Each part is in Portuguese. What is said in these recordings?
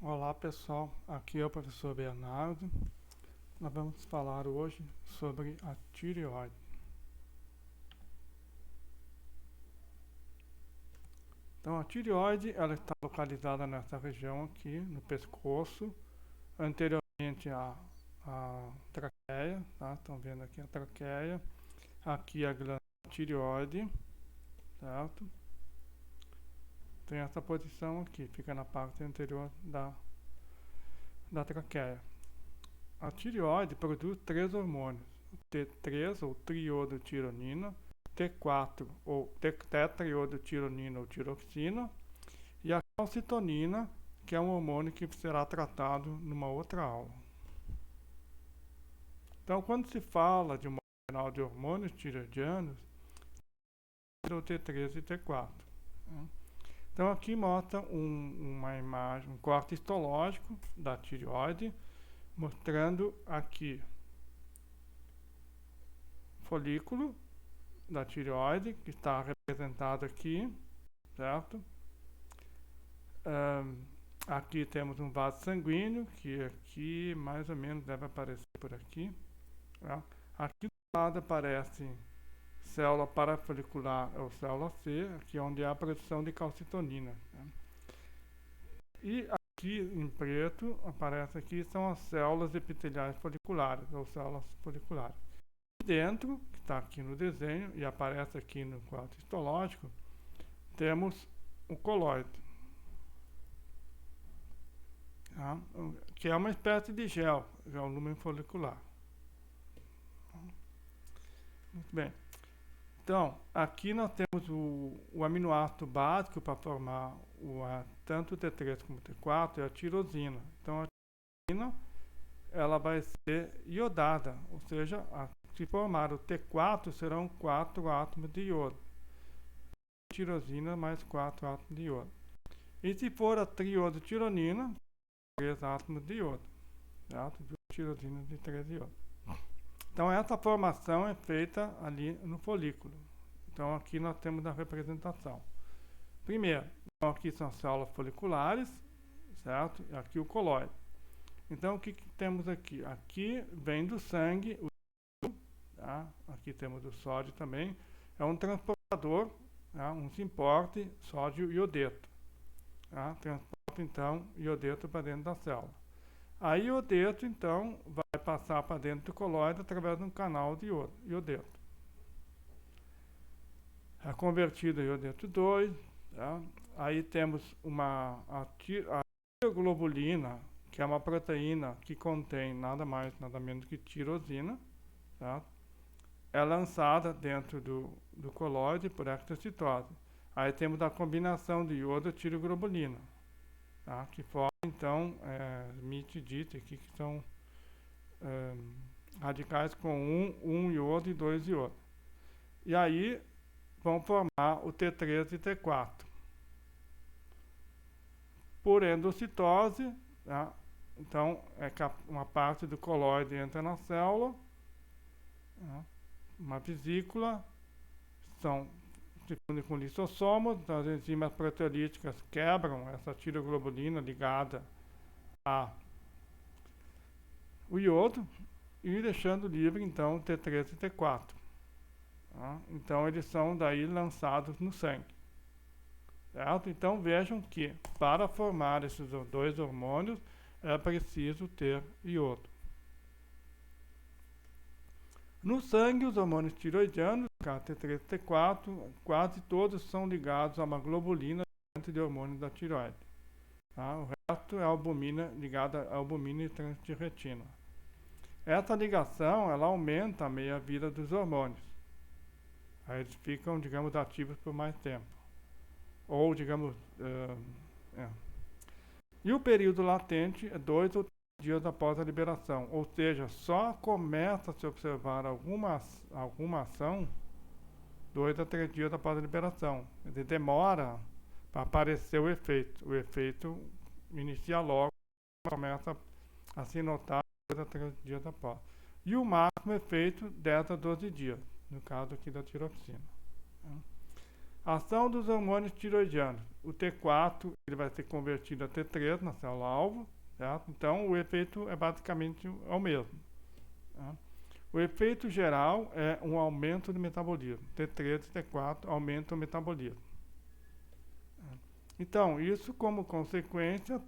Olá pessoal, aqui é o professor Bernardo. Nós vamos falar hoje sobre a tireoide. Então a tireoide ela está localizada nessa região aqui no pescoço, anteriormente à traqueia, tá? Estão vendo aqui a traqueia, aqui a glândula tireoide, certo? Tem essa posição aqui, fica na parte anterior da traqueia. A tireoide produz três hormônios: T3 ou triodotironina, T4 ou tetraiodotironina ou tiroxina e a calcitonina, que é um hormônio que será tratado numa outra aula. Então, quando se fala de uma arsenal de hormônios tireoidianos, o T3 e T4. Então, aqui mostra uma imagem, um corte histológico da tireoide, mostrando aqui folículo da tireoide, que está representado aqui, certo? Aqui temos um vaso sanguíneo, que aqui mais ou menos deve aparecer por aqui. Tá? Aqui do lado aparece célula parafolicular ou célula C, aqui onde há a produção de calcitonina. Tá? E aqui em preto, aparece aqui, são as células epiteliais foliculares ou células foliculares. Dentro, que está aqui no desenho e aparece aqui no quadro histológico, temos o coloide, tá? Que é uma espécie de gel, que é o lúmen folicular. Muito bem. Então, aqui nós temos o aminoácido básico para formar tanto o T3 como o T4, é a tirosina. Então, a tirosina ela vai ser iodada, ou seja, se formar o T4 serão 4 átomos de iodo. Tirosina mais 4 átomos de iodo. E se for a triodotironina, 3 átomos de iodo. Certo? Tirosina de 3 iodo. Então essa formação é feita ali no folículo. Então aqui nós temos a representação. Primeiro, então aqui são células foliculares, certo? E aqui o coloide. Então o que temos aqui? Aqui vem do sangue, tá? Aqui temos o sódio também. É um transportador, tá? Um simporte sódio iodeto. Tá? Transporta então iodeto para dentro da célula. Aí o iodeto então vai passar para dentro do coloide através de um canal de iodeto. É convertido a iodeto 2. Tá? Aí temos a tiroglobulina, que é uma proteína que contém nada mais, nada menos que tirosina. Tá? É lançada dentro do coloide por extracitose. Aí temos a combinação de iodo e tiroglobulina, tá? Que forma então mitidite aqui, que são radicais com um iodo e 2 iodo. E aí vão formar o T3 e T4. Por endocitose, tá? Então uma parte do coloide entra na célula, tá? Uma vesícula, se fundem com lisossomos, então as enzimas proteolíticas quebram essa tiroglobulina ligada ao iodo e deixando livre então T3 e T4. Tá? Então eles são daí lançados no sangue. Certo? Então vejam que para formar esses dois hormônios é preciso ter iodo. No sangue, os hormônios tiroidianos, T3 e T4, quase todos são ligados a uma globulina de hormônio da tireoide. Tá? O resto é albumina ligada a albumina e transtirretina. Essa ligação ela aumenta a meia-vida dos hormônios. Aí eles ficam, digamos, ativos por mais tempo. Ou, digamos, E o período latente é 2 ou 3 dias após a liberação. Ou seja, só começa a se observar alguma ação 2 a 3 dias após a liberação. Quer dizer, demora para aparecer o efeito. O efeito inicia logo, começa a se notar 2 a 3 dias após. E o máximo efeito 10 a 12 dias, no caso aqui da tiroxina. Ação dos hormônios tiroidianos. O T4 ele vai ser convertido a T3 na célula-alvo, certo? Então, o efeito é basicamente o mesmo. Tá? O efeito geral é um aumento do metabolismo. T3 e T4 aumentam o metabolismo. Então, isso como consequência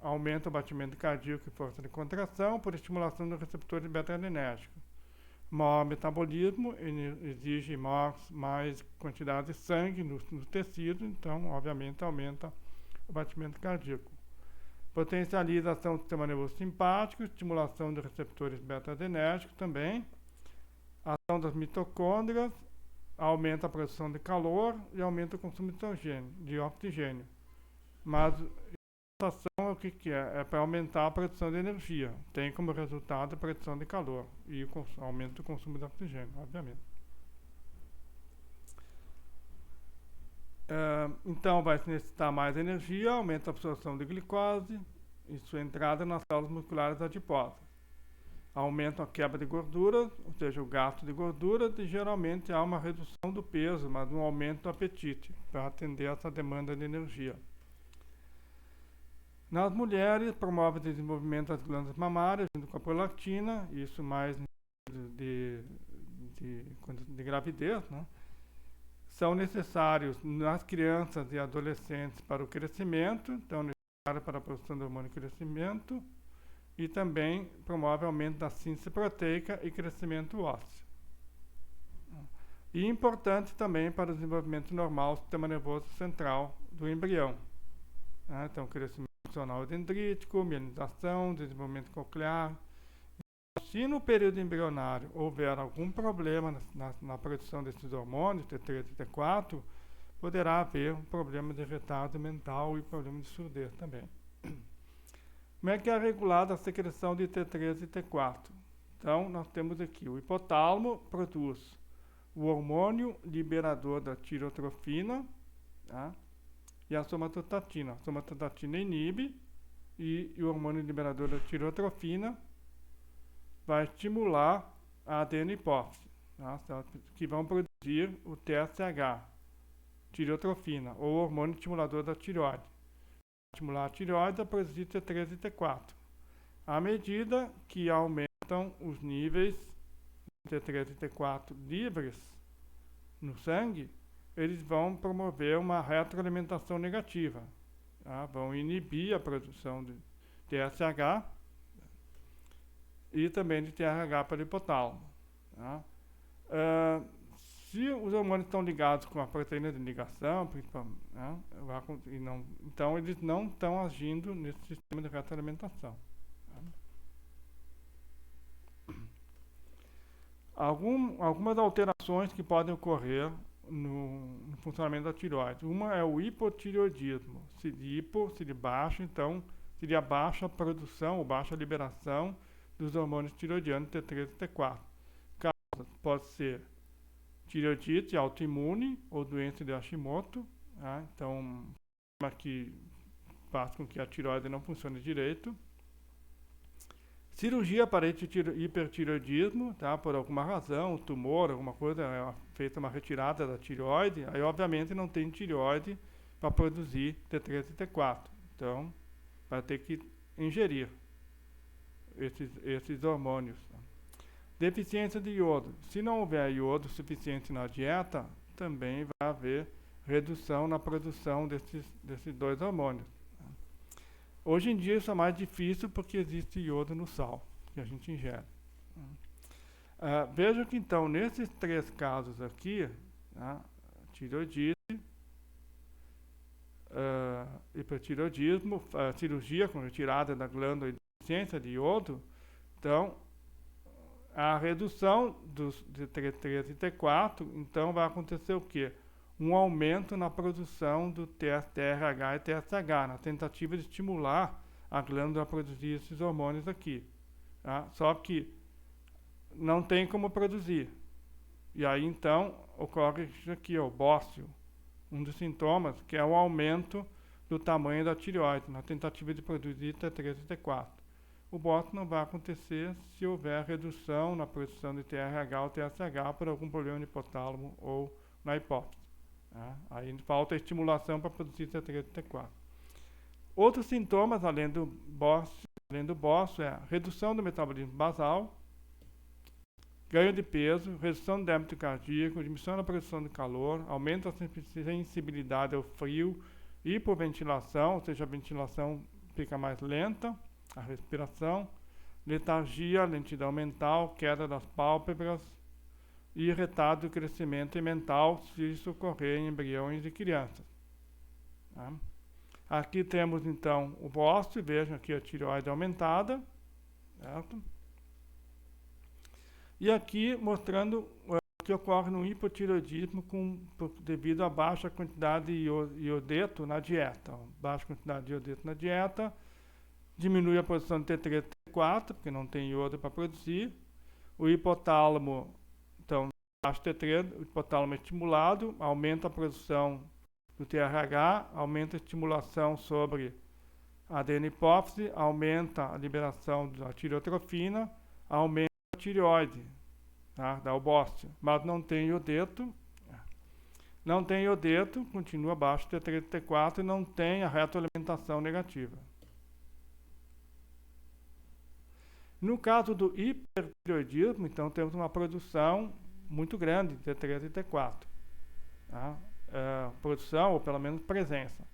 aumenta o batimento cardíaco e força de contração por estimulação dos receptores beta-adrenérgicos. Maior metabolismo exige mais quantidade de sangue no tecido, então, obviamente, aumenta o batimento cardíaco. Potencializa a ação do sistema nervoso simpático, estimulação dos receptores beta-adrenérgicos também. A ação das mitocôndrias aumenta a produção de calor e aumenta o consumo de oxigênio. Mas essa ação o que é? É para aumentar a produção de energia. Tem como resultado a produção de calor e o aumento do consumo de oxigênio, obviamente. Então vai se necessitar mais energia, aumenta a absorção de glicose e sua entrada nas células musculares adiposas. Aumenta a quebra de gorduras, ou seja, o gasto de gorduras, e geralmente há uma redução do peso, mas um aumento do apetite, para atender essa demanda de energia. Nas mulheres, promove o desenvolvimento das glândulas mamárias, junto com a prolactina, isso mais de gravidez, né? São necessários nas crianças e adolescentes para o crescimento, então necessários para a produção do hormônio de crescimento, e também promove aumento da síntese proteica e crescimento ósseo. E importante também para o desenvolvimento normal do sistema nervoso central do embrião. Então, crescimento funcional dendrítico, mielinização, desenvolvimento coclear. Se no período embrionário houver algum problema na produção desses hormônios, T3 e T4, poderá haver um problema de retardo mental e problema de surdez também. Como é que é regulada a secreção de T3 e T4? Então, nós temos aqui, o hipotálamo produz o hormônio liberador da tirotrofina, tá? E a somatostatina. A somatostatina inibe e o hormônio liberador da tirotrofina vai estimular a adenohipófise, tá? Que vão produzir o TSH, tireotrofina, ou hormônio estimulador da tireoide. Estimular a tireoide a produzir T3 e T4. À medida que aumentam os níveis de T3 e T4 livres no sangue, eles vão promover uma retroalimentação negativa, tá? Vão inibir a produção de TSH e também de TRH para o hipotálamo, tá? Se os hormônios estão ligados com a proteína de ligação, né, então eles não estão agindo nesse sistema de retroalimentação. Tá? Algumas alterações que podem ocorrer no funcionamento da tireoide. Uma é o hipotireoidismo. Se de baixo, então seria baixa produção ou baixa liberação dos hormônios tireoidianos T3 e T4. Causa pode ser tireoidite autoimune ou doença de Hashimoto, tá? Então, que faz com que a tireoide não funcione direito. Cirurgia para hipertireoidismo, tá? Por alguma razão, tumor, alguma coisa, é feita uma retirada da tireoide, aí obviamente não tem tireoide para produzir T3 e T4. Então, vai ter que ingerir esses hormônios. Tá? Deficiência de iodo. Se não houver iodo suficiente na dieta, também vai haver redução na produção desses dois hormônios. Hoje em dia isso é mais difícil porque existe iodo no sal que a gente ingere. Veja que então, nesses três casos aqui, tá, tireoidite, hipertireoidismo, cirurgia com retirada da glândula e deficiência de iodo, então, a redução de T3 e T4, então vai acontecer o quê? Um aumento na produção do TRH e TSH, na tentativa de estimular a glândula a produzir esses hormônios aqui. Tá? Só que não tem como produzir. E aí, então, ocorre isso aqui, o bócio, um dos sintomas, que é o aumento do tamanho da tireoide, na tentativa de produzir T3 e T4. O bócio não vai acontecer se houver redução na produção de TRH ou TSH por algum problema no hipotálamo ou na hipófise. Tá? Aí falta estimulação para produzir T3 e T4. Outros sintomas, além do bócio, é a redução do metabolismo basal, ganho de peso, redução do débito cardíaco, diminuição da produção de calor, aumento da sensibilidade ao frio, hipoventilação, ou seja, a ventilação fica mais lenta, a respiração, letargia, lentidão mental, queda das pálpebras e retardo do crescimento mental, se isso ocorrer em embriões e crianças. Tá? Aqui temos então o bócio, vejam aqui a tireoide aumentada, certo? E aqui mostrando o que ocorre no hipotireoidismo devido à baixa quantidade de iodeto na dieta. Baixa quantidade de iodeto na dieta diminui a produção de T3 e T4, porque não tem iodo para produzir. O hipotálamo, então, baixa T3, o hipotálamo é estimulado, aumenta a produção do TRH, aumenta a estimulação sobre a adenohipófise, aumenta a liberação da tireotrofina, aumenta a tireoide, tá? Dá o bócio, mas não tem iodeto. Não tem iodeto, continua baixo T3 e T4 e não tem a retroalimentação negativa. No caso do hipertireoidismo, então temos uma produção muito grande de T3 e T4. Tá? Produção, ou pelo menos presença.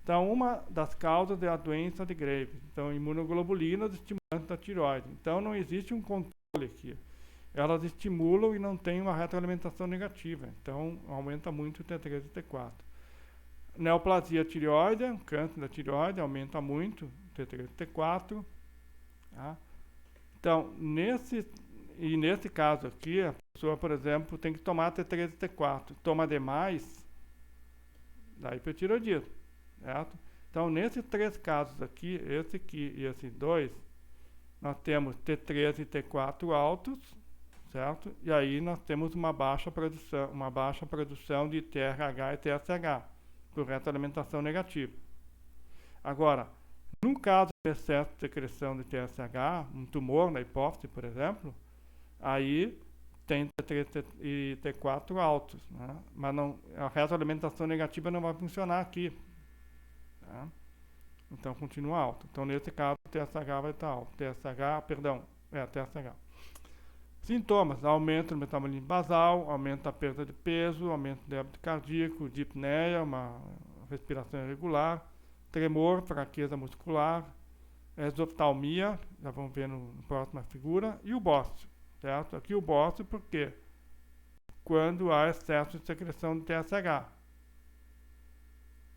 Então, uma das causas é a doença de Graves. Então, imunoglobulinas estimulantes da tireoide. Então, não existe um controle aqui. Elas estimulam e não tem uma retroalimentação negativa. Então, aumenta muito o T3 e T4. Neoplasia tireoide, câncer da tireoide, aumenta muito o T3 e T4. Tá? Então, nesse caso aqui, a pessoa, por exemplo, tem que tomar T3 e T4. Toma demais, dá hipertireoidismo, certo? Então, nesses três casos aqui, esse aqui e esses dois, nós temos T3 e T4 altos, certo? E aí nós temos uma baixa produção de TRH e TSH, por retroalimentação negativa. Agora, no caso de excesso de secreção de TSH, um tumor na hipófise, por exemplo, aí tem T3 e T4 altos, né? Mas não, a retroalimentação negativa não vai funcionar aqui. Tá? Então continua alto. Então nesse caso o TSH vai estar alto. TSH. Sintomas: aumento do metabolismo basal, aumento da perda de peso, aumento do débito cardíaco, dipneia, uma respiração irregular, tremor, fraqueza muscular, exoftalmia, já vamos ver na próxima figura, e o bócio, certo? Aqui o bócio porque quando há excesso de secreção de TSH.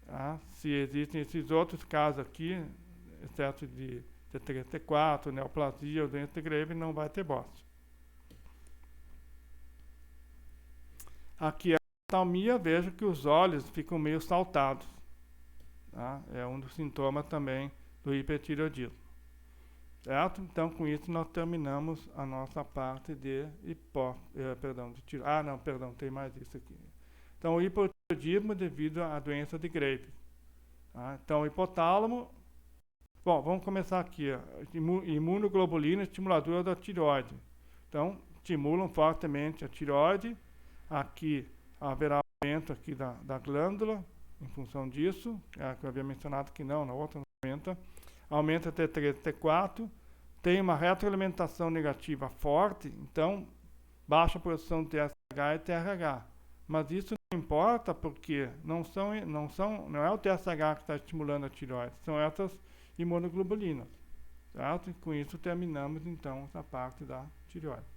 Tá? Se existem esses outros casos aqui, excesso de T3, T4, neoplasia ou doença de Graves, não vai ter bócio. Aqui a exoftalmia, veja que os olhos ficam meio saltados. Tá? É um dos sintomas também do hipertireoidismo. Certo? Então, com isso, nós terminamos a nossa parte de tem mais isso aqui. Então, o hipotireoidismo devido à doença de Graves. Tá? Então, o hipotálamo. Bom, vamos começar aqui. Imunoglobulina estimuladora da tireoide. Então, estimulam fortemente a tireoide. Aqui haverá aumento aqui da glândula, em função disso, que eu havia mencionado que não, na outra não aumenta. Aumenta T3 e T4, tem uma retroalimentação negativa forte, então baixa a produção de TSH e TRH. Mas isso não importa porque não é o TSH que está estimulando a tireoide, são essas imunoglobulinas. Certo? E com isso terminamos então essa parte da tireoide.